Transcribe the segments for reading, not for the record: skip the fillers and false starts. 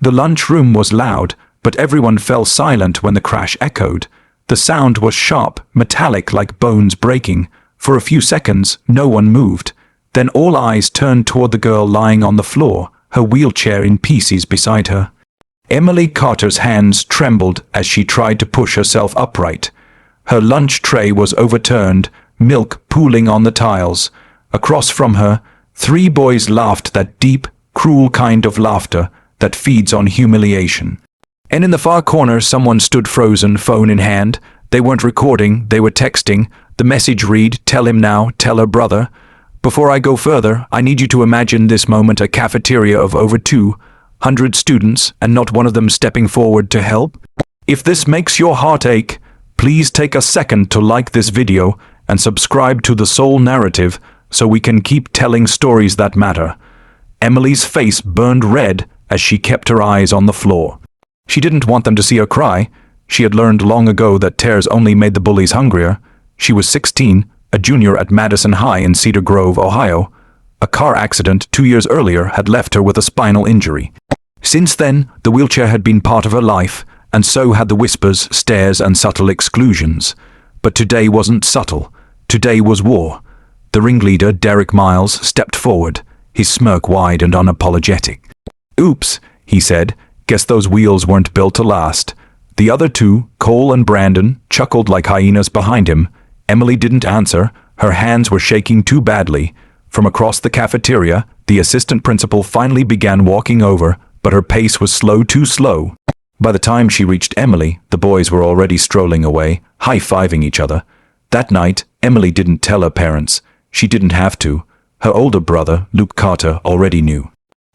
The lunchroom was loud, but everyone fell silent when the crash echoed. The sound was sharp, metallic like bones breaking. For a few seconds, no one moved. Then all eyes turned toward the girl lying on the floor, her wheelchair in pieces beside her. Emily Carter's hands trembled as she tried to push herself upright. Her lunch tray was overturned, milk pooling on the tiles. Across from her, 3 boys laughed that deep, cruel kind of laughter that feeds on humiliation. And in the far corner, someone stood frozen, phone in hand. They weren't recording, they were texting. The message read, "Tell him now, tell her brother." Before I go further, I need you to imagine this moment a cafeteria of over 200 students and not one of them stepping forward to help. If this makes your heart ache, please take a second to like this video and subscribe to The Soul Narrative so we can keep telling stories that matter. Emily's face burned red as she kept her eyes on the floor. She didn't want them to see her cry. She had learned long ago that tears only made the bullies hungrier. She was 16, a junior at Madison High in Cedar Grove, Ohio. A car accident 2 years earlier had left her with a spinal injury. Since then, the wheelchair had been part of her life, and so had the whispers, stares, and subtle exclusions. But today wasn't subtle. Today was war. The ringleader, Derek Miles, stepped forward, his smirk wide and unapologetic. "Oops," he said. "Guess those wheels weren't built to last." The other 2, Cole and Brandon, chuckled like hyenas behind him. Emily didn't answer. Her hands were shaking too badly. From across the cafeteria, the assistant principal finally began walking over, but her pace was slow, too slow. By the time she reached Emily, the boys were already strolling away, high-fiving each other. That night, Emily didn't tell her parents. She didn't have to. Her older brother, Luke Carter, already knew.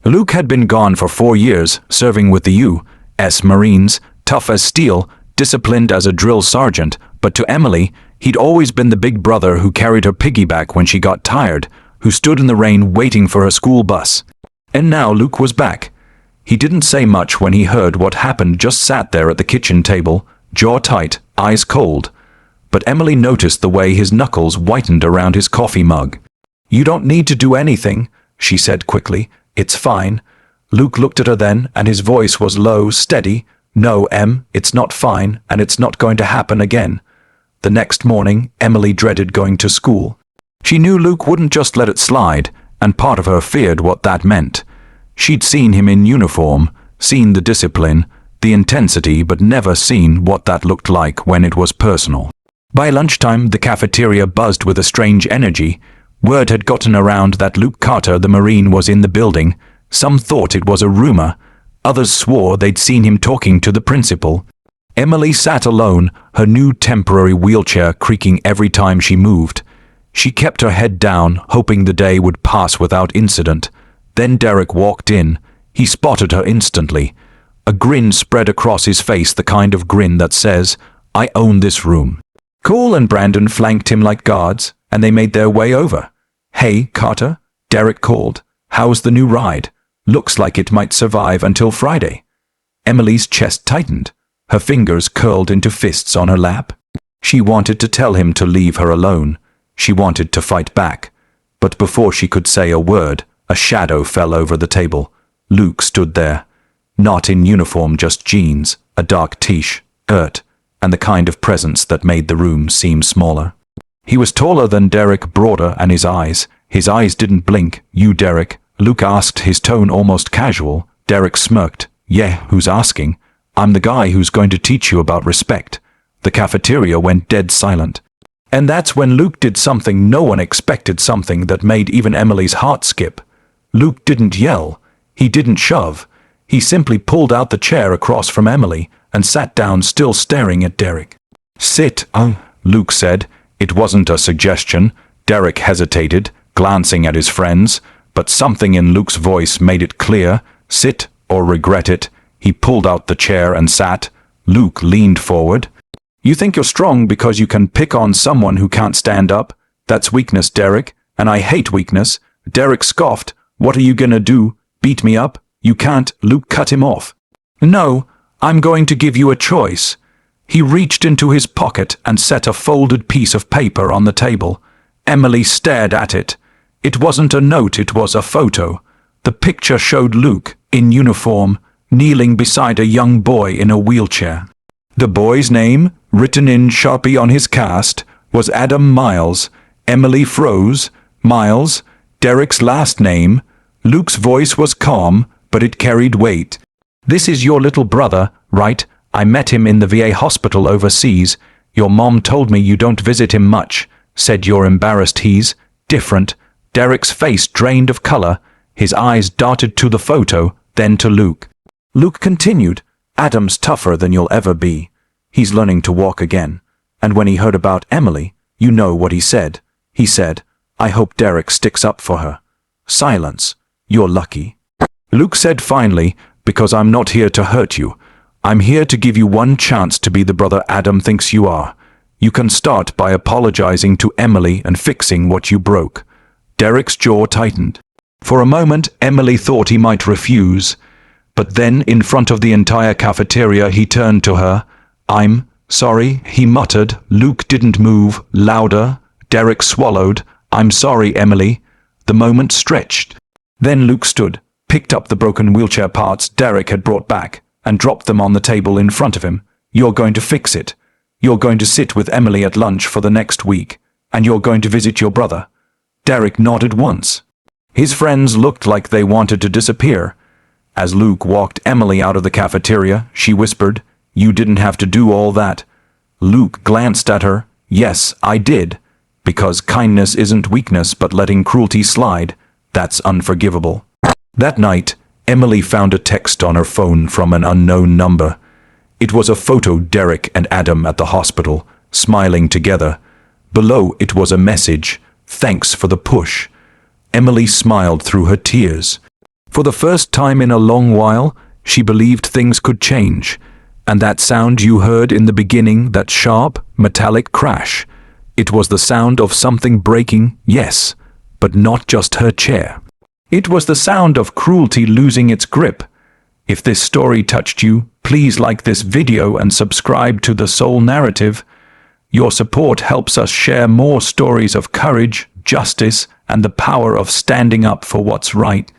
Luke had been gone for 4 years, serving with the U.S. Marines, tough as steel, disciplined as a drill sergeant, but to Emily, he'd always been the big brother who carried her piggyback when she got tired, who stood in the rain waiting for her school bus. And now Luke was back. He didn't say much when he heard what happened, just sat there at the kitchen table, jaw tight, eyes cold. But Emily noticed the way his knuckles whitened around his coffee mug. "You don't need to do anything," she said quickly. "It's fine." Luke looked at her then, and his voice was low, steady. "No, Em, it's not fine, and it's not going to happen again." The next morning, Emily dreaded going to school. She knew Luke wouldn't just let it slide, and part of her feared what that meant. She'd seen him in uniform, seen the discipline, the intensity, but never seen what that looked like when it was personal. By lunchtime, the cafeteria buzzed with a strange energy. Word had gotten around that Luke Carter, the Marine, was in the building. Some thought it was a rumor. Others swore they'd seen him talking to the principal. Emily sat alone, her new temporary wheelchair creaking every time she moved. She kept her head down, hoping the day would pass without incident. Then Derek walked in. He spotted her instantly. A grin spread across his face, the kind of grin that says, "I own this room." Cole and Brandon flanked him like guards, and they made their way over. "Hey, Carter," Derek called. "How's the new ride? Looks like it might survive until Friday." Emily's chest tightened. Her fingers curled into fists on her lap. She wanted to tell him to leave her alone. She wanted to fight back. But before she could say a word, a shadow fell over the table. Luke stood there. Not in uniform, just jeans, a dark t-shirt, and the kind of presence that made the room seem smaller. He was taller than Derek, broader, and his eyes didn't blink. "You, Derek?" Luke asked, his tone almost casual. Derek smirked. "Yeah, who's asking? I'm the guy who's going to teach you about respect." The cafeteria went dead silent. And that's when Luke did something no one expected, something that made even Emily's heart skip. Luke didn't yell. He didn't shove. He simply pulled out the chair across from Emily and sat down, still staring at Derek. "Sit," Luke said. It wasn't a suggestion. Derek hesitated, glancing at his friends, but something in Luke's voice made it clear. Sit or regret it. He pulled out the chair and sat. Luke leaned forward. "You think you're strong because you can pick on someone who can't stand up? That's weakness, Derek, and I hate weakness." Derek scoffed. "What are you gonna do? Beat me up? You can't." Luke cut him off. "No, I'm going to give you a choice." He reached into his pocket and set a folded piece of paper on the table. Emily stared at it. It wasn't a note, it was a photo. The picture showed Luke, in uniform, kneeling beside a young boy in a wheelchair. The boy's name, written in Sharpie on his cast, was Adam Miles. Emily froze. Miles, Derek's last name. Luke's voice was calm, but it carried weight. "This is your little brother, right? I met him in the VA hospital overseas. Your mom told me you don't visit him much. Said you're embarrassed he's different." Derek's face drained of color. His eyes darted to the photo, then to Luke. Luke continued, "Adam's tougher than you'll ever be. He's learning to walk again. And when he heard about Emily, you know what he said. He said, 'I hope Derek sticks up for her.'" Silence. "You're lucky." Luke said finally, "Because I'm not here to hurt you. I'm here to give you one chance to be the brother Adam thinks you are. You can start by apologizing to Emily and fixing what you broke." Derek's jaw tightened. For a moment, Emily thought he might refuse. But then, in front of the entire cafeteria, he turned to her. "I'm sorry," he muttered. Luke didn't move. Louder. Derek swallowed. "I'm sorry, Emily." The moment stretched. Then Luke stood, picked up the broken wheelchair parts Derek had brought back, and dropped them on the table in front of him. "You're going to fix it. You're going to sit with Emily at lunch for the next week, and you're going to visit your brother." Derek nodded once. His friends looked like they wanted to disappear. As Luke walked Emily out of the cafeteria, she whispered, "You didn't have to do all that." Luke glanced at her. "Yes, I did. Because kindness isn't weakness, but letting cruelty slide. That's unforgivable." That night, Emily found a text on her phone from an unknown number. It was a photo Derek and Adam at the hospital, smiling together. Below it was a message, "Thanks for the push." Emily smiled through her tears. For the first time in a long while, she believed things could change. And that sound you heard in the beginning, that sharp, metallic crash, it was the sound of something breaking, yes, but not just her chair. It was the sound of cruelty losing its grip. If this story touched you, please like this video and subscribe to The Soul Narrative. Your support helps us share more stories of courage, justice, and the power of standing up for what's right.